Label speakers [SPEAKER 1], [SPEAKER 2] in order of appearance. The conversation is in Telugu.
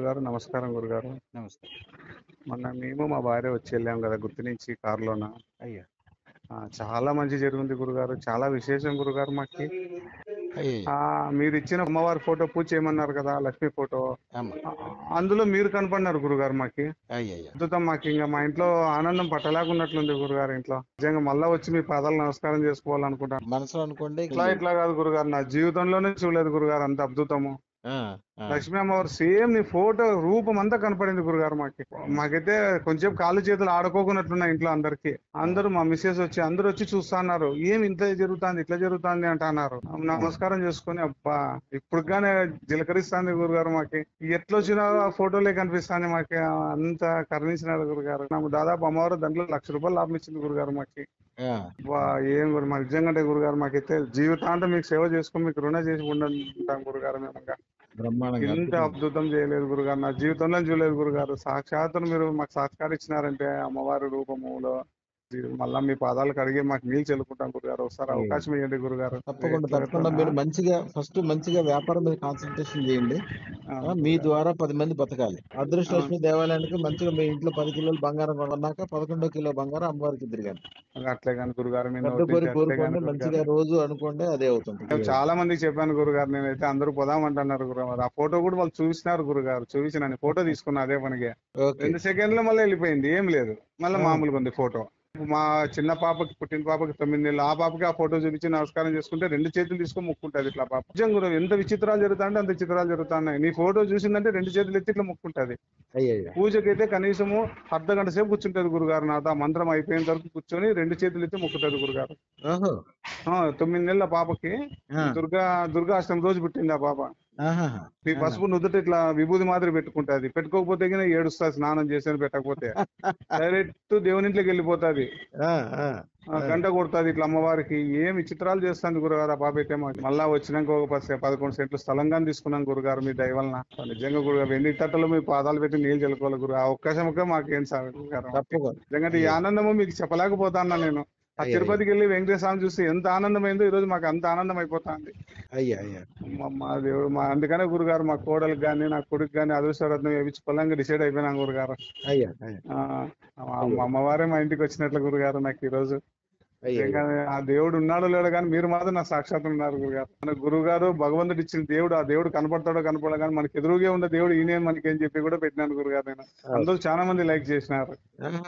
[SPEAKER 1] గురుగారు నమస్కారం గురుగారు.
[SPEAKER 2] నమస్తే.
[SPEAKER 1] మొన్న మేము మా భార్య వచ్చి వెళ్ళాం కదా గుర్తు నుంచి కారులోన.
[SPEAKER 2] అయ్యా!
[SPEAKER 1] చాలా మంచి జరిగింది గురుగారు. చాలా విశేషం గురుగారు మాకి.
[SPEAKER 2] అయ్యయ్యో!
[SPEAKER 1] మీరు ఇచ్చిన అమ్మవారి ఫోటో పూజ చేయమన్నారు కదా, లక్ష్మి ఫోటో.
[SPEAKER 2] అమ్మ.
[SPEAKER 1] ఆ, అందులో మీరు కనపడినారు గురుగారు మాకి.
[SPEAKER 2] అయ్యయ్యో!
[SPEAKER 1] అద్భుతం. మాకు ఇంకా మా ఇంట్లో ఆనందం పట్టలేకున్నట్లుంది గురుగారు. ఇంట్లో నిజంగా మళ్ళా వచ్చి మీ పాదాలు నమస్కారం చేసుకోవాలనుకుంటాను.
[SPEAKER 2] మనసులో అనుకోండి.
[SPEAKER 1] ఇట్లా కాదు గురుగారు, నా జీవితంలోనే చూడలేదు గురుగారు అంత అద్భుతము.
[SPEAKER 2] ఆ! ఆ!
[SPEAKER 1] లక్ష్మీ అమ్మవారు సేమ్ నీ ఫోటో రూపం అంతా కనపడింది గురుగారు మాకి. మాకైతే కొంచెం కాళ్ళు చేతులు ఆడుకోకున్నట్లున్నాయి ఇంట్లో అందరికి. అందరూ మా మిస్సెస్ వచ్చి అందరూ వచ్చి చూస్తున్నారు, ఏం ఇంత జరుగుతుంది ఇట్లా జరుగుతుంది అంటున్నారు. నమస్కారం చేసుకుని అబ్బా ఇప్పుడుగానే జీలకరిస్తాంది గురుగారు మాకి. ఎట్లొచ్చినా ఆ ఫోటోలే కనిపిస్తాంది మాకి. అంత కరుణించినారు గురుగారు. నాకు దాదాపు అమ్మవారు దాంట్లో ₹1,00,000 లాభం ఇచ్చింది గురుగారు మాకి.
[SPEAKER 2] ఆ!
[SPEAKER 1] అబ్బా ఏం గురు మాకు నిజంగా గురుగారు మాకైతే జీవితాంతం మీకు సేవ చేసుకుని మీకు రుణ చేసి ఉంటాం గురుగారు. మేము ఇంకా
[SPEAKER 2] బ్రహ్మాండంగా
[SPEAKER 1] ఇంత
[SPEAKER 2] అద్భుతం.
[SPEAKER 1] అద్భుతం చేయలేదు గురుగారు, నా జీవితంలో చూడలేదు గురుగారు. సాక్షాత్తు మీరు మాకు సాక్షాత్కారిచ్చినారంటే అమ్మవారి రూపములో మళ్ళా మీ పాదాలు కడిగి మాకు నీళ్ళు చల్లుకుంటాం గురుగారు. ఒకసారి
[SPEAKER 2] అయ్యో!
[SPEAKER 1] అవకాశం ఇవ్వండి గురుగారు.
[SPEAKER 2] తప్పకుండా మీరు మంచిగా వ్యాపారం మీద కాన్సంట్రేషన్ చేయండి. మీ ద్వారా 10 మంది బతకాలి. అదృష్టలక్ష్మి దేవాలయానికి మంచిగా మీ ఇంట్లో 10 కిలోలు బంగారం కొన్నాక 11 కిలో బంగారం అమ్మవారికి తిరిగాను.
[SPEAKER 1] అట్లే కానీ గురుగారు, మీ
[SPEAKER 2] పెద్ద
[SPEAKER 1] నోటి నుంచి
[SPEAKER 2] కోరి
[SPEAKER 1] అట్లే
[SPEAKER 2] కోరుకోండి,
[SPEAKER 1] కానీ
[SPEAKER 2] మంచిగా
[SPEAKER 1] గురుగారు.
[SPEAKER 2] రోజు అనుకోండి, అదే అవుతుంది.
[SPEAKER 1] నేను చాలా మందికి చెప్పాను గురుగారు, నేనైతే అందరూ పోదామంటున్నారు గురుగారు. ఆ ఫోటో కూడా వాళ్ళు చూపిస్తున్నారు గురుగారు. చూపించిన ఫోటో తీసుకున్నా అదే పనిగా.
[SPEAKER 2] ఓకే.
[SPEAKER 1] 2 సెకండ్లు మళ్ళీ వెళ్ళిపోయింది, ఏం లేదు. మళ్ళీ
[SPEAKER 2] ఆ!
[SPEAKER 1] మామూలుగా ఉంది ఫోటో. మా చిన్న పాపకి, పుట్టిన పాపకి 9 నెలలు, ఆ పాపకి ఆ ఫోటో చూపించి నమస్కారం చేసుకుంటే 2 చేతులు తీసుకొని ముక్కుంటది ఇట్లా పాప. నిజం గురు, ఎంత విచిత్రాలు జరుగుతాయంటే అంత విచిత్రాలు జరుగుతున్నాయి. నీ ఫోటో చూసిందంటే 2 చేతులు ఎత్తి ఇట్లా ముక్కుంటది.
[SPEAKER 2] అయ్యయ్యో!
[SPEAKER 1] పూజకైతే కనీసము అర్ధగంట సేపు కూర్చుంటది గురుగారు. నాతో ఆ మంత్రం అయిపోయేంత వరకు కూర్చొని 2 చేతులు ఎత్తి ముక్కుతుంది గురుగారు.
[SPEAKER 2] ఓహో!
[SPEAKER 1] 9 నెలల పాపకి
[SPEAKER 2] ఆ!
[SPEAKER 1] దుర్గాష్టమి రోజు పుట్టింది ఆ పాప.
[SPEAKER 2] ఆహాహా!
[SPEAKER 1] ఈ
[SPEAKER 2] ఆ!
[SPEAKER 1] పసుపు నుదుట ఇట్లా విభూది మాదిరి పెట్టుకుంటది. పెట్టుకోకపోతే గిన ఏడుస్తా, స్నానం చేసేది పెట్టకపోతే. డైరెక్ట్ దేవుని ఇంట్లోకి వెళ్ళిపోతాది.
[SPEAKER 2] ఆ! ఆ! ఆ!
[SPEAKER 1] గంట కొడుతుంది ఇట్లా అమ్మవారికి. ఏం విచిత్రాలు చేస్తుంది గురుగారు ఆ పాప అయితే. మాకు మళ్ళా వచ్చినాక ఒక 11 సెంట్లు స్థలంగా తీసుకున్నాం గురుగారు మీ దయ వలన. నిజంగా గురుగారు వెండి తట్టలో మీ పాదాలు పెట్టి నీళ్ళు చల్లుకోవాలి గురు. ఆ అవకాశం ఒక మాకేం సార్ గురుగారు.
[SPEAKER 2] తప్పకుండా.
[SPEAKER 1] ఎందుకంటే ఈ
[SPEAKER 2] అయ్యో!
[SPEAKER 1] ఆనందము మీకు చెప్పలేకపోతాను నేను. ఆ
[SPEAKER 2] అయ్యయ్యో!
[SPEAKER 1] తిరుపతికి వెళ్ళి వెంకటేశ్వర స్వామి చూస్తే ఎంత ఆనందమైందో ఈ రోజు మాకు అంత ఆనందం అయిపోతుంది.
[SPEAKER 2] అయ్యా!
[SPEAKER 1] మా దేవుడు అందుకనే గురుగారు మా కోడలికి కానీ నా కొడుకు కానీ అదృష్టరత్నం వేయించుకోవాలని డిసైడ్ అయిపోయినాం గురుగారు.
[SPEAKER 2] అయ్యా!
[SPEAKER 1] మా అమ్మవారే మా ఇంటికి వచ్చినట్లు గురుగారు నాకు ఈ రోజు.
[SPEAKER 2] అయ్యయ్యో!
[SPEAKER 1] నిజంగా ఆ దేవుడు ఉన్నాడో లేడో కానీ మీరు మాత్రం నాకు సాక్షాత్ ఉన్నారు గురుగారు. మన గురువు గారు భగవంతుడు ఇచ్చిన దేవుడు, ఆ దేవుడు కనపడతాడో కనపడో కానీ మనకి ఎదురుగా ఉన్న దేవుడు ఈయనే మనకి ఏం చెప్పి కూడా పెట్టినాను గురుగారు నేను.
[SPEAKER 2] అవును.
[SPEAKER 1] అందరూ చాలా మంది లైక్ చేసినారు.
[SPEAKER 2] ఆహా!